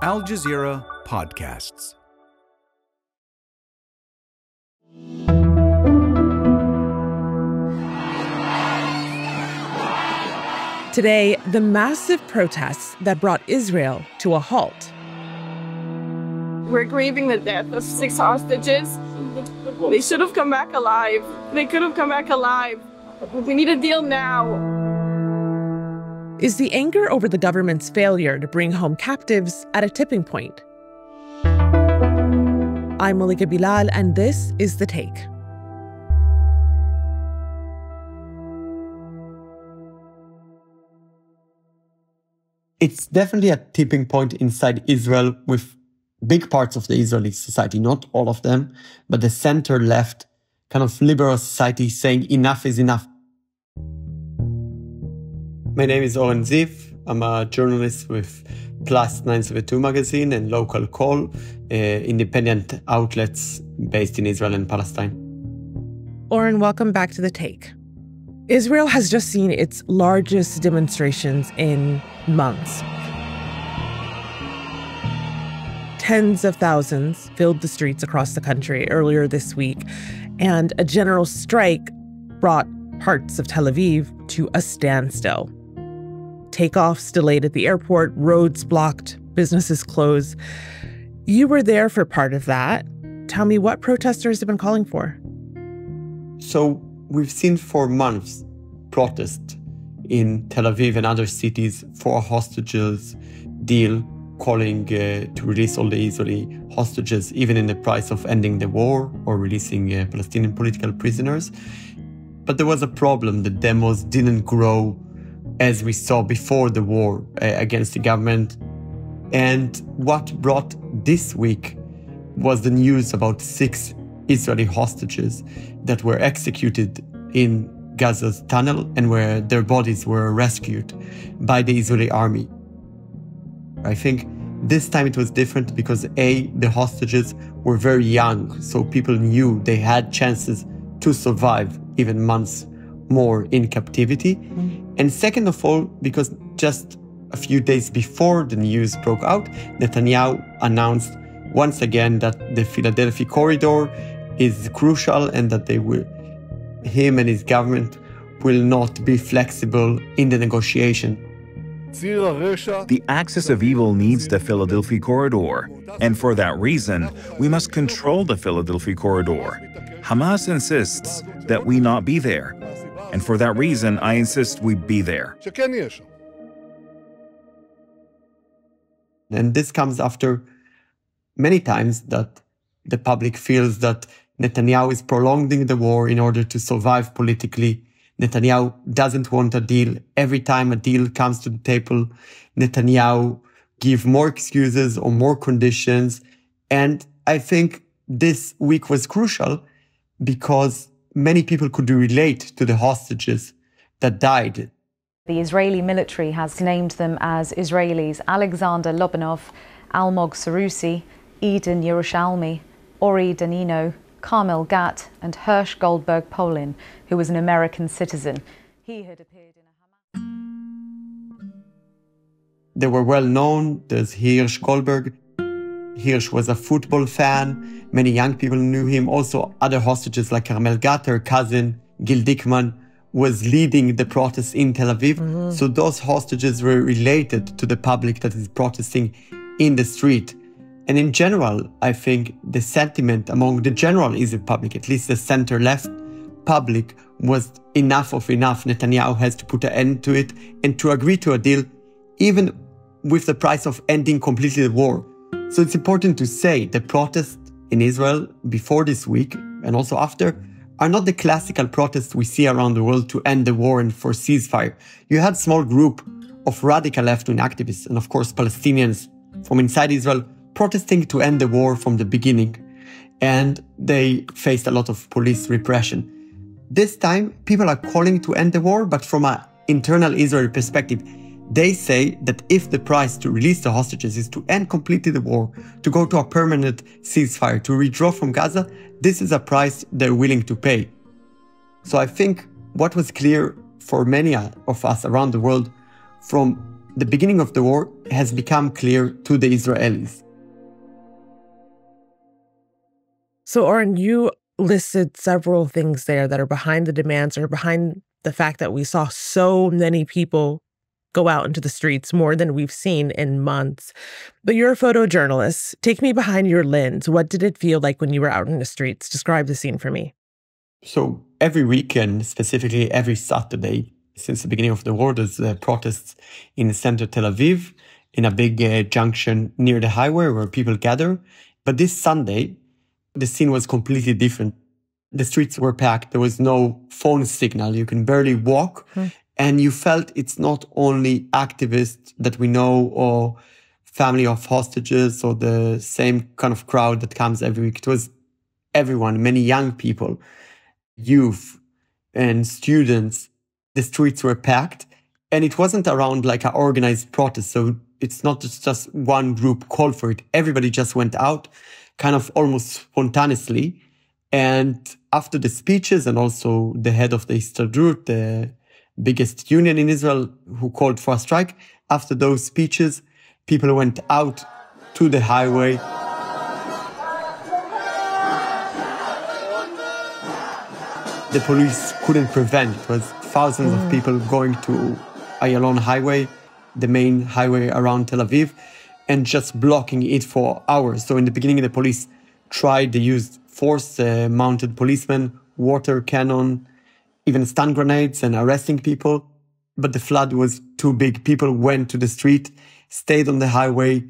Al Jazeera Podcasts. Today, the massive protests that brought Israel to a halt. We're grieving the death of 6 hostages. They should have come back alive. They could have come back alive. We need a deal now. Is the anger over the government's failure to bring home captives at a tipping point? I'm Malika Bilal, and this is The Take. It's definitely a tipping point inside Israel with big parts of the Israeli society, not all of them, but the center-left kind of liberal society saying enough is enough. My name is Oren. I'm a journalist with Plus 972 magazine and Local Call, independent outlets based in Israel and Palestine. Oren, welcome back to The Take. Israel has just seen its largest demonstrations in months. Tens of thousands filled the streets across the country earlier this week, and a general strike brought parts of Tel Aviv to a standstill. Takeoffs delayed at the airport, roads blocked, businesses closed. You were there for part of that. Tell me what protesters have been calling for. So we've seen for months protests in Tel Aviv and other cities for a hostages deal, calling to release all the Israeli hostages, even in the price of ending the war or releasing Palestinian political prisoners. But there was a problem. The demos didn't grow as we saw before the war against the government. And what brought this week was the news about 6 Israeli hostages that were executed in Gaza's tunnel and where their bodies were rescued by the Israeli army. I think this time it was different because the hostages were very young, so people knew they had chances to survive even months more in captivity. And second of all, because just a few days before the news broke out, Netanyahu announced once again that the Philadelphia corridor is crucial and that him and his government will not be flexible in the negotiation. The axis of evil needs the Philadelphia corridor, and for that reason, we must control the Philadelphia corridor. Hamas insists that we not be there, and for that reason, I insist we be there. And this comes after many times that the public feels that Netanyahu is prolonging the war in order to survive politically. Netanyahu doesn't want a deal. Every time a deal comes to the table, Netanyahu gives more excuses or more conditions. And I think this week was crucial because many people could relate to the hostages that died. The Israeli military has named them as Israelis Alexander Locke, Almog Sarusi, Eden Yerushalmi, Ori Danino, Carmel Gat, and Hirsch Goldberg Polin, who was an American citizen. He had appeared in a Hamas. They were well known. There's Hirsch Goldberg. Hirsch was a football fan. Many young people knew him. Also, other hostages like Carmel Gat, her cousin, Gil Dickman, was leading the protests in Tel Aviv. So those hostages were related to the public that is protesting in the street. And in general, I think the sentiment among the general Israeli public, at least the center-left public, was enough of enough. Netanyahu has to put an end to it and to agree to a deal, even with the price of ending completely the war. So it's important to say the protests in Israel before this week and also after are not the classical protests we see around the world to end the war and for ceasefire. You had a small group of radical left-wing activists and of course Palestinians from inside Israel protesting to end the war from the beginning, and they faced a lot of police repression. This time, people are calling to end the war, but from an internal Israeli perspective, they say that if the price to release the hostages is to end completely the war, to go to a permanent ceasefire, to withdraw from Gaza, this is a price they're willing to pay. So I think what was clear for many of us around the world from the beginning of the war has become clear to the Israelis. So, Oren, you listed several things there that are behind the demands or behind the fact that we saw so many people go out into the streets, more than we've seen in months. But you're a photojournalist. Take me behind your lens. What did it feel like when you were out in the streets? Describe the scene for me. So every weekend, specifically every Saturday, since the beginning of the war, there's protests in center Tel Aviv, in a big junction near the highway where people gather. But this Sunday, the scene was completely different. The streets were packed. There was no phone signal. You can barely walk. And you felt it's not only activists that we know or family of hostages or the same kind of crowd that comes every week. It was everyone, many young people, youth and students. The streets were packed. And it wasn't around like an organized protest. So it's not just one group called for it. Everybody just went out kind of almost spontaneously. And after the speeches and also the head of the Histadrut, the biggest union in Israel, who called for a strike, after those speeches, people went out to the highway. The police couldn't prevent. It was thousands of people going to Ayalon Highway, the main highway around Tel Aviv, and just blocking it for hours. So in the beginning, the police tried, they used force, mounted policemen, water cannon, even stun grenades and arresting people. But the flood was too big. People went to the street, stayed on the highway,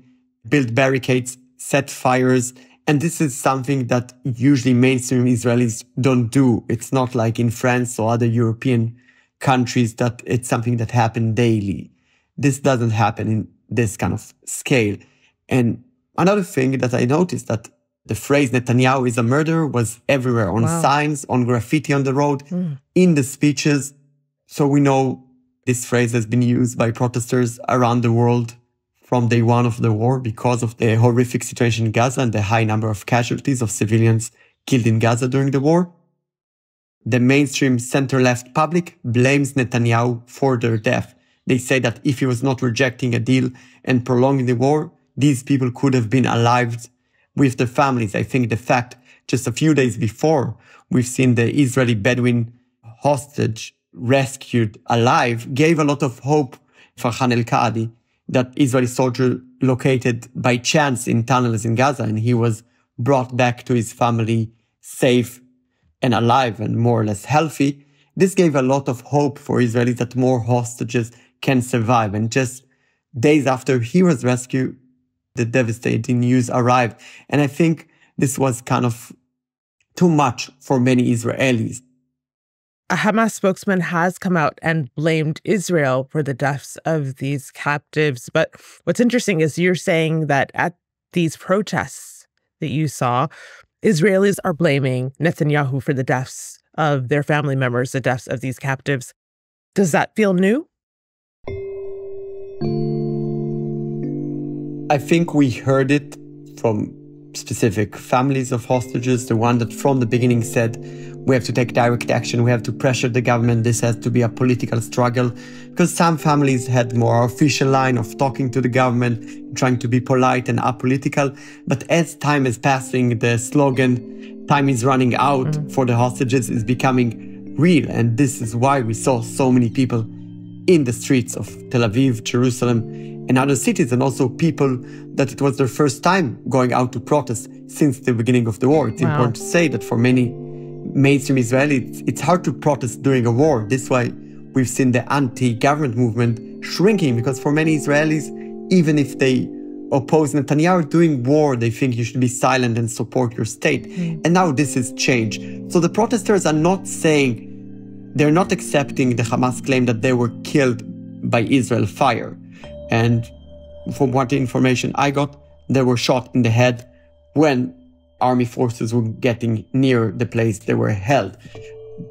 built barricades, set fires. And this is something that usually mainstream Israelis don't do. It's not like in France or other European countries that it's something that happens daily. This doesn't happen in this kind of scale. And another thing that I noticed, that the phrase Netanyahu is a murderer was everywhere, on signs, on graffiti on the road, in the speeches. So we know this phrase has been used by protesters around the world from day one of the war because of the horrific situation in Gaza and the high number of casualties of civilians killed in Gaza during the war. The mainstream center-left public blames Netanyahu for their death. They say that if he was not rejecting a deal and prolonging the war, these people could have been alive with their families. I think the fact just a few days before, we've seen the Israeli Bedouin hostage rescued alive, gave a lot of hope for Farhan al-Qadi, that Israeli soldier located by chance in tunnels in Gaza, and he was brought back to his family safe and alive and more or less healthy. This gave a lot of hope for Israelis that more hostages can survive. And just days after he was rescued, the devastating news arrived. And I think this was kind of too much for many Israelis. A Hamas spokesman has come out and blamed Israel for the deaths of these captives. But what's interesting is you're saying that at these protests that you saw, Israelis are blaming Netanyahu for the deaths of their family members, the deaths of these captives. Does that feel new? I think we heard it from specific families of hostages, the one that from the beginning said, we have to take direct action, we have to pressure the government, this has to be a political struggle. Because some families had more official line of talking to the government, trying to be polite and apolitical. But as time is passing, the slogan, time is running out for the hostages, is becoming real. And this is why we saw so many people in the streets of Tel Aviv, Jerusalem, and other cities, and also people that it was their first time going out to protest since the beginning of the war. It's important to say that for many mainstream Israelis, it's hard to protest during a war. This is why we've seen the anti-government movement shrinking, because for many Israelis, even if they oppose Netanyahu during war, they think you should be silent and support your state. And now this has changed. So the protesters are not saying, they're not accepting the Hamas claim that they were killed by Israel fire. And from what information I got, they were shot in the head when army forces were getting near the place they were held.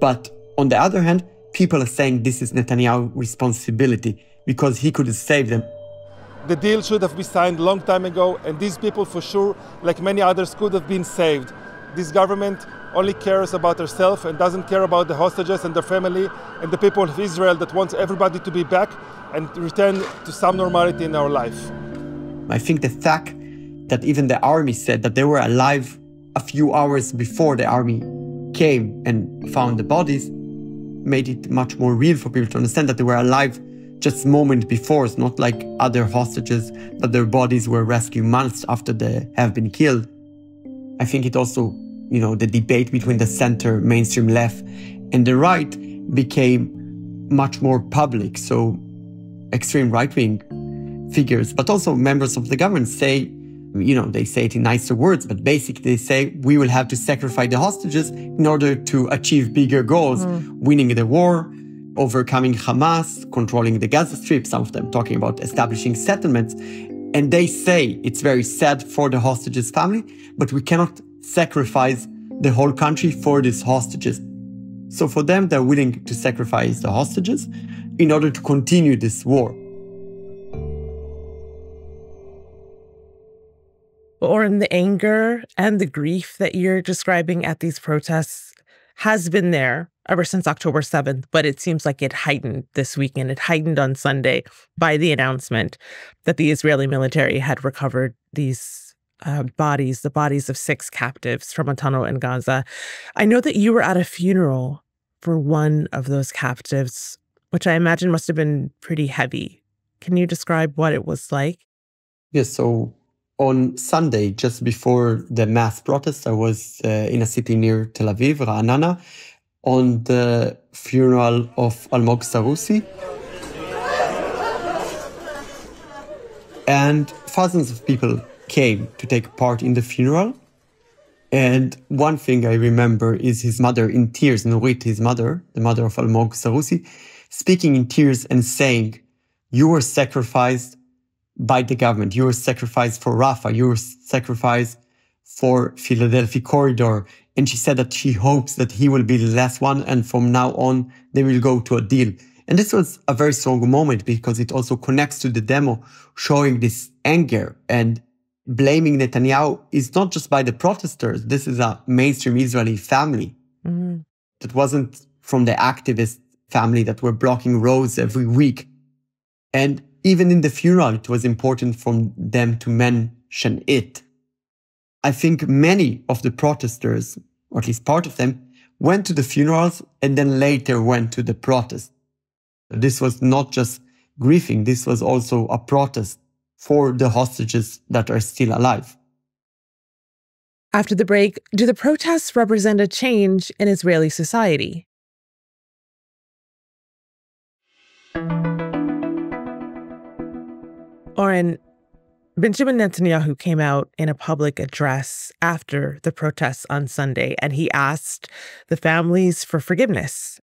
But on the other hand, people are saying this is Netanyahu's responsibility because he could have saved them. The deal should have been signed a long time ago, and these people for sure, like many others, could have been saved. This government only cares about herself and doesn't care about the hostages and their family and the people of Israel that wants everybody to be back and return to some normality in our life. I think the fact that even the army said that they were alive a few hours before the army came and found the bodies made it much more real for people to understand that they were alive just a moment before. It's not like other hostages that their bodies were rescued months after they have been killed. I think it also, the debate between the center, mainstream left, and the right became much more public. So extreme right-wing figures, but also members of the government say, they say it in nicer words, but basically they say we will have to sacrifice the hostages in order to achieve bigger goals, winning the war, overcoming Hamas, controlling the Gaza Strip, some of them talking about establishing settlements. And they say it's very sad for the hostages' family, but we cannot sacrifice the whole country for these hostages. So for them, they're willing to sacrifice the hostages in order to continue this war. Oren, the anger and the grief that you're describing at these protests has been there ever since October 7th, but it seems like it heightened this weekend. It heightened on Sunday by the announcement that the Israeli military had recovered these bodies, the bodies of 6 captives from a tunnel in Gaza. I know that you were at a funeral for one of those captives, which I imagine must have been pretty heavy. Can you describe what it was like? Yes, so on Sunday, just before the mass protest, I was in a city near Tel Aviv, Ra'anana, on the funeral of Almog Sarusi. And thousands of people came to take part in the funeral. And one thing I remember is his mother in tears, Nurit, his mother, the mother of Almog Sarusi, speaking in tears and saying, "You were sacrificed by the government. You were sacrificed for Rafah. You were sacrificed for Philadelphia corridor." And she said that she hopes that he will be the last one, and from now on, they will go to a deal. And this was a very strong moment because it also connects to the demo, showing this anger and blaming Netanyahu is not just by the protesters. This is a mainstream Israeli family. That wasn't from the activist family that were blocking roads every week. And even in the funeral, it was important for them to mention it. I think many of the protesters, or at least part of them, went to the funerals and then later went to the protest. This was not just grieving, this was also a protest for the hostages that are still alive. After the break, do the protests represent a change in Israeli society? Oren, Benjamin Netanyahu came out in a public address after the protests on Sunday, and he asked the families for forgiveness.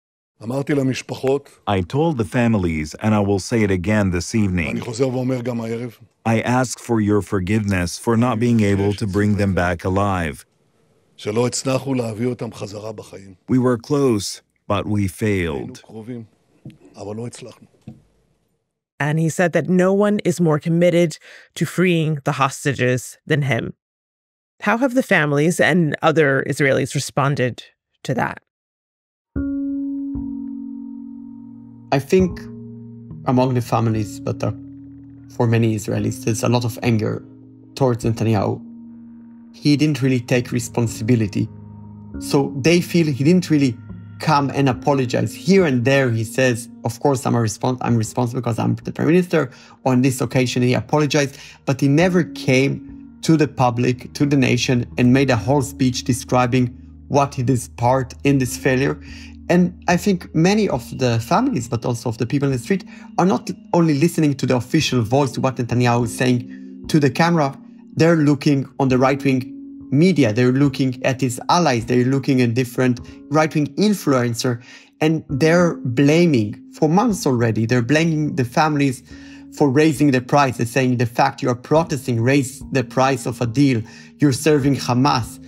I told the families, and I will say it again this evening, I ask for your forgiveness for not being able to bring them back alive. We were close, but we failed. And he said that no one is more committed to freeing the hostages than him. How have the families and other Israelis responded to that? I think among the families, but for many Israelis, there's a lot of anger towards Netanyahu. He didn't really take responsibility. So they feel he didn't really come and apologize. Here and there he says, of course I'm responsible because I'm the prime minister. On this occasion he apologized, but he never came to the public, to the nation, and made a whole speech describing what he did part in this failure. And I think many of the families, but also of the people in the street, are not only listening to the official voice, to what Netanyahu is saying to the camera, they're looking on the right-wing media, they're looking at his allies, they're looking at different right-wing influencers, and they're blaming, for months already, they're blaming the families for raising the price. They're saying the fact you are protesting raised the price of a deal. You're serving Hamas.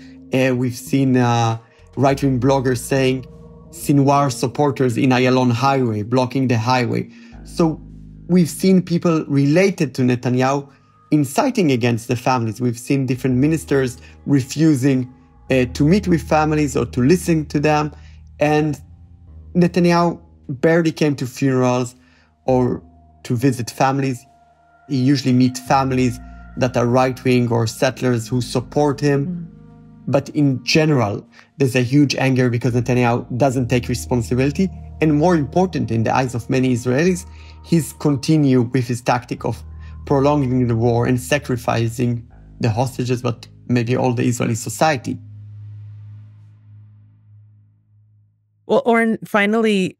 We've seen right-wing bloggers saying Sinwar supporters in Ayalon highway, blocking the highway. So we've seen people related to Netanyahu inciting against the families. We've seen different ministers refusing to meet with families or to listen to them. And Netanyahu barely came to funerals or to visit families. He usually meets families that are right-wing or settlers who support him. But in general, there's a huge anger because Netanyahu doesn't take responsibility. And more important, in the eyes of many Israelis, he's continued with his tactic of prolonging the war and sacrificing the hostages, but maybe all the Israeli society. Well, Oren, finally,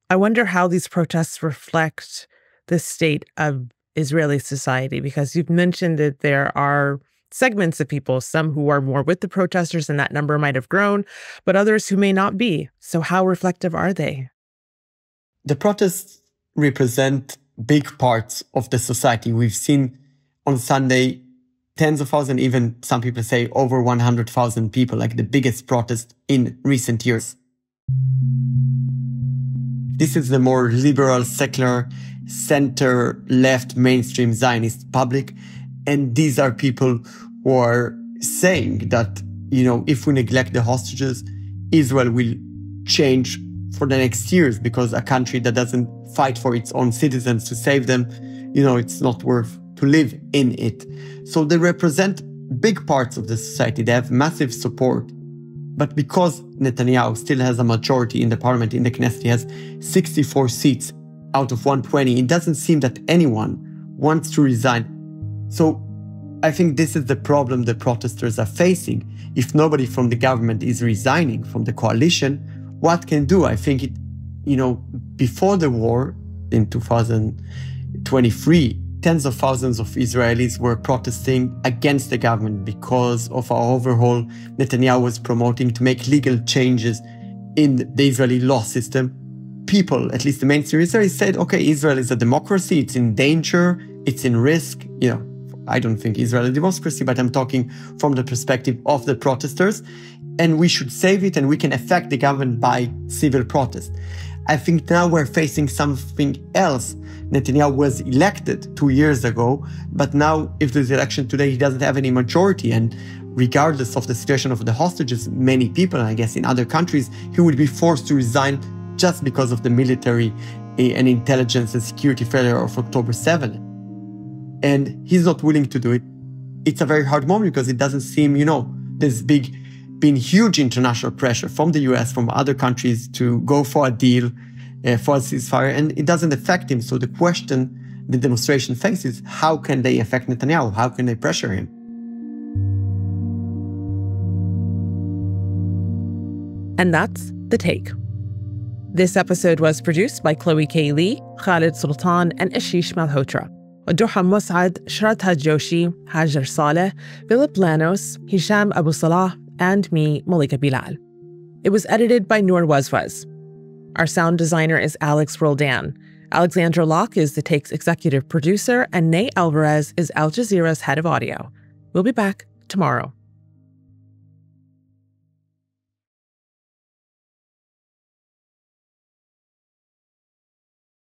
I wonder how these protests reflect the state of Israeli society, because you've mentioned that there are segments of people, some who are more with the protesters, and that number might have grown, but others who may not be. So how reflective are they? The protests represent big parts of the society. We've seen on Sunday tens of thousands, even some people say over 100,000 people, like the biggest protest in recent years. This is the more liberal, secular, center-left, mainstream Zionist public. And these are people who are saying that, if we neglect the hostages, Israel will change for the next years, because a country that doesn't fight for its own citizens to save them, it's not worth to live in it. So they represent big parts of the society. They have massive support. But because Netanyahu still has a majority in the parliament, in the Knesset, he has 64 seats out of 120, it doesn't seem that anyone wants to resign. So I think this is the problem the protesters are facing. If nobody from the government is resigning from the coalition, what can do? I think before the war in 2023, tens of thousands of Israelis were protesting against the government because of our overhaul Netanyahu was promoting to make legal changes in the Israeli law system. People, at least the mainstream Israelis, said, okay, Israel is a democracy, it's in danger, it's in risk. I don't think Israel is a democracy, but I'm talking from the perspective of the protesters, and we should save it and we can affect the government by civil protest. I think now we're facing something else. Netanyahu was elected 2 years ago, but now if there's election today, he doesn't have any majority. And regardless of the situation of the hostages, many people, I guess in other countries, he would be forced to resign just because of the military and intelligence and security failure of October 7. And he's not willing to do it. It's a very hard moment because it doesn't seem, there's been huge international pressure from the US, from other countries to go for a deal, for a ceasefire, and it doesn't affect him. So the question the demonstration faces, how can they affect Netanyahu? How can they pressure him? And that's The Take. This episode was produced by Chloe K. Lee, Khaled Soltan, and Ashish Malhotra. Duha Mosaad, Shraddha Joshi, Hagir Saleh, Phillip Lanos, Hisham Abu Salah, and me, Malika Bilal. It was edited by Noor Wazwaz. Our sound designer is Alex Roldan. Alexandra Locke is The Take's executive producer, and Ney Alvarez is Al Jazeera's head of audio. We'll be back tomorrow.